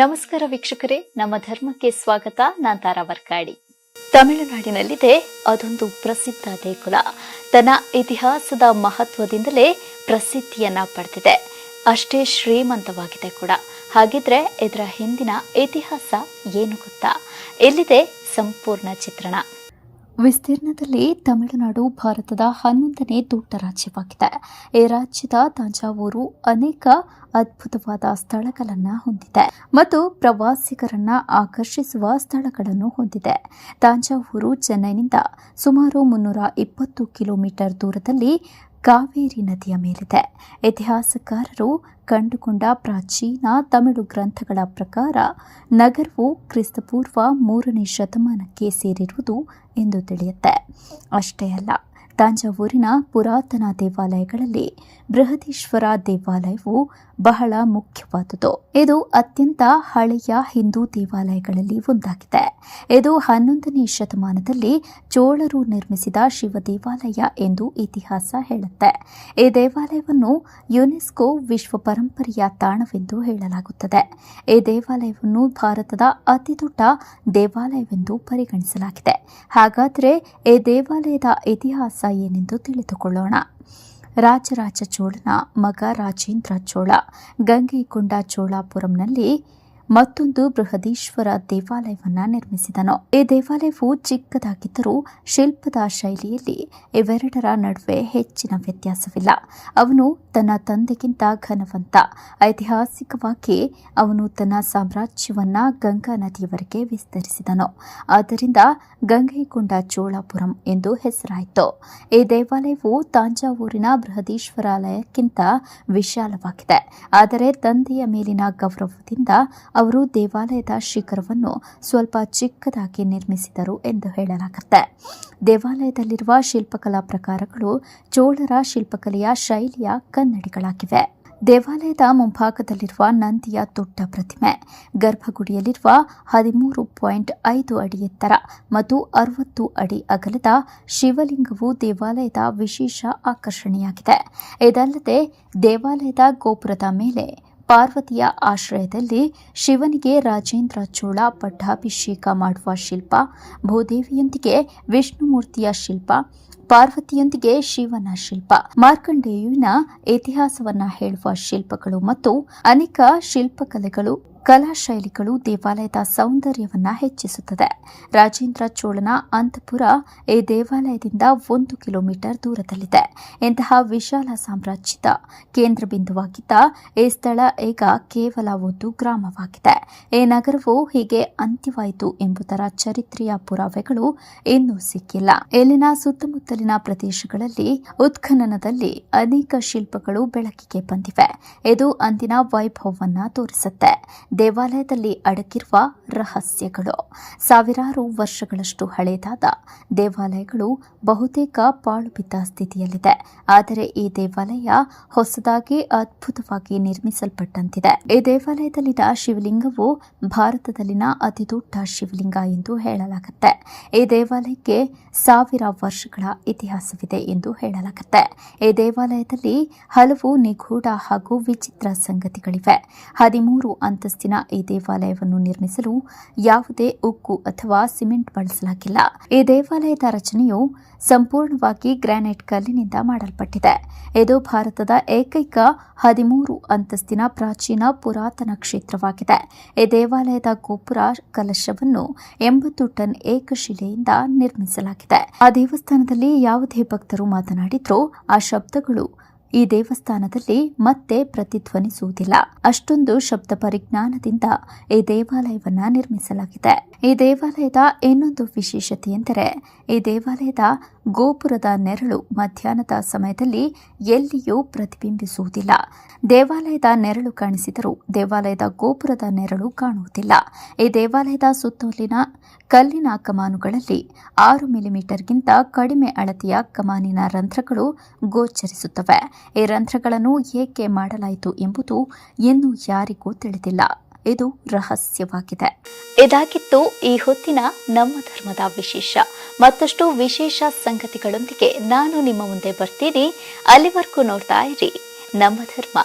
ನಮಸ್ಕಾರ ವೀಕ್ಷಕರೇ, ನಮ್ಮ ಧರ್ಮಕ್ಕೆ ಸ್ವಾಗತ. ನಾನು ತಾರಾ ವರ್ಕಾಡಿ. ತಮಿಳುನಾಡಿನಲ್ಲಿದೆ ಅದೊಂದು ಪ್ರಸಿದ್ಧ ದೇಗುಲ. ತನ್ನ ಇತಿಹಾಸದ ಮಹತ್ವದಿಂದಲೇ ಪ್ರಸಿದ್ಧಿಯನ್ನ ಪಡೆದಿದೆ. ಅಷ್ಟೇ ಶ್ರೀಮಂತವಾಗಿದೆ ಕೂಡ. ಹಾಗಿದ್ರೆ ಇದರ ಹಿಂದಿನ ಇತಿಹಾಸ ಏನು ಗೊತ್ತಾ? ಎಲ್ಲಿದೆ ಸಂಪೂರ್ಣ ಚಿತ್ರಣ. ವಿಸ್ತೀರ್ಣದಲ್ಲಿ ತಮಿಳುನಾಡು ಭಾರತದ 11ನೇ ದೊಡ್ಡ ರಾಜ್ಯವಾಗಿದೆ. ಈ ರಾಜ್ಯದ ತಂಜಾವೂರು ಅನೇಕ ಅದ್ಭುತವಾದ ಸ್ಥಳಗಳನ್ನು ಹೊಂದಿದೆ ಮತ್ತು ಪ್ರವಾಸಿಗರನ್ನ ಆಕರ್ಷಿಸುವ ಸ್ಥಳಗಳನ್ನು ಹೊಂದಿದೆ. ತಂಜಾವೂರು ಚೆನ್ನೈನಿಂದ ಸುಮಾರು 320 ಕಿಲೋಮೀಟರ್ ದೂರದಲ್ಲಿ ಕಾವೇರಿ ನದಿಯ ಮೇಲಿದೆ. ಇತಿಹಾಸಕಾರರು ಕಂಡುಕೊಂಡ ಪ್ರಾಚೀನ ತಮಿಳು ಗ್ರಂಥಗಳ ಪ್ರಕಾರ ನಗರವು ಕ್ರಿಸ್ತಪೂರ್ವ 3ನೇ ಶತಮಾನಕ್ಕೆ ಸೇರಿರುವುದು ಎಂದು ತಿಳಿಯುತ್ತೆ. ಅಷ್ಟೇ ಅಲ್ಲ, ತಂಜಾವೂರಿನ ಪುರಾತನ ದೇವಾಲಯಗಳಲ್ಲಿ ಬೃಹದೀಶ್ವರ ದೇವಾಲಯವು ಬಹಳ ಮುಖ್ಯವಾದುದು. ಇದು ಅತ್ಯಂತ ಹಳೆಯ ಹಿಂದೂ ದೇವಾಲಯಗಳಲ್ಲಿ ಒಂದಾಗಿದೆ. ಇದು 11ನೇ ಶತಮಾನದಲ್ಲಿ ಚೋಳರು ನಿರ್ಮಿಸಿದ ಶಿವ ದೇವಾಲಯ ಎಂದು ಇತಿಹಾಸ ಹೇಳುತ್ತೆ. ಈ ದೇವಾಲಯವನ್ನು ಯುನೆಸ್ಕೋ ವಿಶ್ವ ಪರಂಪರೆಯ ತಾಣವೆಂದು ಹೇಳಲಾಗುತ್ತದೆ. ಈ ದೇವಾಲಯವನ್ನು ಭಾರತದ ಅತಿದೊಡ್ಡ ದೇವಾಲಯವೆಂದು ಪರಿಗಣಿಸಲಾಗಿದೆ. ಹಾಗಾದರೆ ಈ ದೇವಾಲಯದ ಇತಿಹಾಸ ಏನೆಂದು ತಿಳಿದುಕೊಳ್ಳೋಣ. ರಾಜರಾಜ ಚೋಳನ ಮಗ ರಾಜೇಂದ್ರ ಚೋಳ ಗಂಗೈಕೊಂಡ ಚೋಳಾಪುರಂನಲ್ಲಿ ಮತ್ತೊಂದು ಬೃಹದೀಶ್ವರ ದೇವಾಲಯವನ್ನು ನಿರ್ಮಿಸಿದನು. ಈ ದೇವಾಲಯವು ಚಿಕ್ಕದಾಗಿದ್ದರೂ ಶಿಲ್ಪದ ಶೈಲಿಯಲ್ಲಿ ಇವೆರಡರ ನಡುವೆ ಹೆಚ್ಚಿನ ವ್ಯತ್ಯಾಸವಿಲ್ಲ. ಅವನು ತನ್ನ ತಂದೆಗಿಂತ ಘನವಂತ. ಐತಿಹಾಸಿಕವಾಗಿ ಅವನು ತನ್ನ ಸಾಮ್ರಾಜ್ಯವನ್ನ ಗಂಗಾ ನದಿಯವರೆಗೆ ವಿಸ್ತರಿಸಿದನು. ಆದ್ದರಿಂದ ಗಂಗೈಕೊಂಡ ಚೋಳಾಪುರಂ ಎಂದು ಹೆಸರಾಯಿತು. ಈ ದೇವಾಲಯವು ತಂಜಾವೂರಿನ ಬೃಹದೀಶ್ವರಾಲಯಕ್ಕಿಂತ ವಿಶಾಲವಾಗಿದೆ. ಆದರೆ ತಂದೆಯ ಮೇಲಿನ ಗೌರವದಿಂದ ಅವರು ದೇವಾಲಯದ ಶಿಖರವನ್ನು ಸ್ವಲ್ಪ ಚಿಕ್ಕದಾಗಿ ನಿರ್ಮಿಸಿದರು ಎಂದು ಹೇಳಲಾಗುತ್ತೆ. ದೇವಾಲಯದಲ್ಲಿರುವ ಶಿಲ್ಪಕಲಾ ಪ್ರಕಾರಗಳು ಚೋಳರ ಶಿಲ್ಪಕಲೆಯ ಶೈಲಿಯ ಕನ್ನಡಿಗಳಾಗಿವೆ. ದೇವಾಲಯದ ಮುಂಭಾಗದಲ್ಲಿರುವ ನಂದಿಯ ದೊಡ್ಡ ಪ್ರತಿಮೆ, ಗರ್ಭಗುಡಿಯಲ್ಲಿರುವ 13.5 ಅಡಿ ಎತ್ತರ ಮತ್ತು 60 ಅಡಿ ಅಗಲದ ಶಿವಲಿಂಗವು ದೇವಾಲಯದ ವಿಶೇಷ ಆಕರ್ಷಣೆಯಾಗಿದೆ. ಇದಲ್ಲದೆ ದೇವಾಲಯದ ಗೋಪುರದ ಮೇಲೆ ಪಾರ್ವತಿಯ ಆಶ್ರಯದಲ್ಲಿ ಶಿವನಿಗೆ ರಾಜೇಂದ್ರ ಚೋಳ ಪಟ್ಟಾಭಿಷೇಕ ಮಾಡುವ ಶಿಲ್ಪ, ಭೂದೇವಿಯೊಂದಿಗೆ ವಿಷ್ಣುಮೂರ್ತಿಯ ಶಿಲ್ಪ, ಪಾರ್ವತಿಯೊಂದಿಗೆ ಶಿವನ ಶಿಲ್ಪ, ಮಾರ್ಕಂಡೇಯುವಿನ ಇತಿಹಾಸವನ್ನ ಹೇಳುವ ಶಿಲ್ಪಗಳು ಮತ್ತು ಅನೇಕ ಶಿಲ್ಪಕಲೆಗಳು ಕಲಾಶೈಲಿಗಳು ದೇವಾಲಯದ ಸೌಂದರ್ಯವನ್ನ ಹೆಚ್ಚಿಸುತ್ತದೆ. ರಾಜೇಂದ್ರ ಚೋಳನ ಅಂತಃಪುರ ಈ ದೇವಾಲಯದಿಂದ 1 ಕಿಲೋಮೀಟರ್ ದೂರದಲ್ಲಿದೆ. ಇಂತಹ ವಿಶಾಲ ಸಾಮ್ರಾಜ್ಯದ ಕೇಂದ್ರ ಬಿಂದುವಾಗಿದ್ದ ಈ ಸ್ಥಳ ಈಗ ಕೇವಲ ಒಂದು ಗ್ರಾಮವಾಗಿದೆ. ಈ ನಗರವು ಹೀಗೆ ಅಂತ್ಯವಾಯಿತು ಎಂಬುದರ ಚರಿತ್ರೆಯ ಪುರಾವೆಗಳು ಇನ್ನೂ ಸಿಕ್ಕಿಲ್ಲ. ಇಲ್ಲಿನ ಸುತ್ತಮುತ್ತಲಿನ ಪ್ರದೇಶಗಳಲ್ಲಿ ಉತ್ಖನನದಲ್ಲಿ ಅನೇಕ ಶಿಲ್ಪಗಳು ಬೆಳಕಿಗೆ ಬಂದಿವೆ. ಇದು ಅಂದಿನ ವೈಭವವನ್ನ ತೋರಿಸುತ್ತೆ. ದೇವಾಲಯದಲ್ಲಿ ಅಡಗಿರುವ ರಹಸ್ಯಗಳು. ಸಾವಿರಾರು ವರ್ಷಗಳಷ್ಟು ಹಳೆಯದಾದ ದೇವಾಲಯಗಳು ಬಹುತೇಕ ಪಾಳು ಬಿದ್ದ ಸ್ಥಿತಿಯಲ್ಲಿದೆ. ಆದರೆ ಈ ದೇವಾಲಯ ಹೊಸದಾಗಿ ಅದ್ಭುತವಾಗಿ ನಿರ್ಮಿಸಲ್ಪಟ್ಟಂತಿದೆ. ಈ ದೇವಾಲಯದಲ್ಲಿನ ಶಿವಲಿಂಗವು ಭಾರತದಲ್ಲಿನ ಅತಿದೊಡ್ಡ ಶಿವಲಿಂಗ ಎಂದು ಹೇಳಲಾಗುತ್ತೆ. ಈ ದೇವಾಲಯಕ್ಕೆ 1000 ವರ್ಷಗಳ ಇತಿಹಾಸವಿದೆ ಎಂದು ಹೇಳಲಾಗುತ್ತೆ. ಈ ದೇವಾಲಯದಲ್ಲಿ ಹಲವು ನಿಗೂಢ ಹಾಗೂ ವಿಚಿತ್ರ ಸಂಗತಿಗಳಿವೆ. 13 ಅಂತಸ್ತಿನ ಈ ದೇವಾಲಯವನ್ನು ನಿರ್ಮಿಸಲು ಯಾವುದೇ ಉಕ್ಕು ಅಥವಾ ಸಿಮೆಂಟ್ ಬಳಸಲಾಗಿಲ್ಲ. ಈ ದೇವಾಲಯದ ರಚನೆಯು ಸಂಪೂರ್ಣವಾಗಿ ಗ್ರಾನೈಟ್ ಕಲ್ಲಿನಿಂದ ಮಾಡಲ್ಪಟ್ಟಿದೆ. ಇದು ಭಾರತದ ಏಕೈಕ 13 ಅಂತಸ್ತಿನ ಪ್ರಾಚೀನ ಪುರಾತನ ಕ್ಷೇತ್ರವಾಗಿದೆ. ಈ ದೇವಾಲಯದ ಗೋಪುರ ಕಲಶವನ್ನು 80 ಟನ್ ಏಕಶಿಲೆಯಿಂದ ನಿರ್ಮಿಸಲಾಗಿದೆ. ಆ ದೇವಸ್ಥಾನದಲ್ಲಿ ಯಾವುದೇ ಭಕ್ತರು ಮಾತನಾಡಿದ್ರೂ ಆ ಶಬ್ದಗಳು ಈ ದೇವಸ್ಥಾನದಲ್ಲಿ ಮತ್ತೆ ಪ್ರತಿಧ್ವನಿಸುವುದಿಲ್ಲ. ಅಷ್ಟೊಂದು ಶಬ್ದ ಪರಿಜ್ಞಾನದಿಂದ ಈ ದೇವಾಲಯವನ್ನ ನಿರ್ಮಿಸಲಾಗಿದೆ. ಈ ದೇವಾಲಯದ ಇನ್ನೊಂದು ವಿಶೇಷತೆ ಎಂದರೆ ಈ ದೇವಾಲಯದ ಗೋಪುರದ ನೆರಳು ಮಧ್ಯಾಹ್ನದ ಸಮಯದಲ್ಲಿ ಎಲ್ಲಿಯೂ ಪ್ರತಿಬಿಂಬಿಸುವುದಿಲ್ಲ. ದೇವಾಲಯದ ನೆರಳು ಕಾಣಿಸಿದರೂ ದೇವಾಲಯದ ಗೋಪುರದ ನೆರಳು ಕಾಣುವುದಿಲ್ಲ. ಈ ದೇವಾಲಯದ ಸುತ್ತಲಿನ ಕಲ್ಲಿನ ಕಮಾನುಗಳಲ್ಲಿ 6 ಮಿಲಿಮೀಟರ್ಗಿಂತ ಕಡಿಮೆ ಅಳತೆಯ ಕಮಾನಿನ ರಂಧ್ರಗಳು ಗೋಚರಿಸುತ್ತವೆ. ಈ ರಂಧ್ರಗಳನ್ನು ಏಕೆ ಮಾಡಲಾಯಿತು ಎಂಬುದು ಇನ್ನೂ ಯಾರಿಗೂ ತಿಳಿದಿಲ್ಲ. ಇದು ರಹಸ್ಯವಾಗಿದೆ. ಇದಾಗಿತ್ತು ಈ ಹೊತ್ತಿನ ನಮ್ಮ ಧರ್ಮದ ವಿಶೇಷ. ಮತ್ತಷ್ಟು ವಿಶೇಷ ಸಂಗತಿಗಳೊಂದಿಗೆ ನಾನು ನಿಮ್ಮ ಮುಂದೆ ಬರ್ತೀನಿ. ಅಲ್ಲಿವರೆಗೂ ನೋಡ್ತಾ ಇರಿ ನಮ್ಮ ಧರ್ಮ.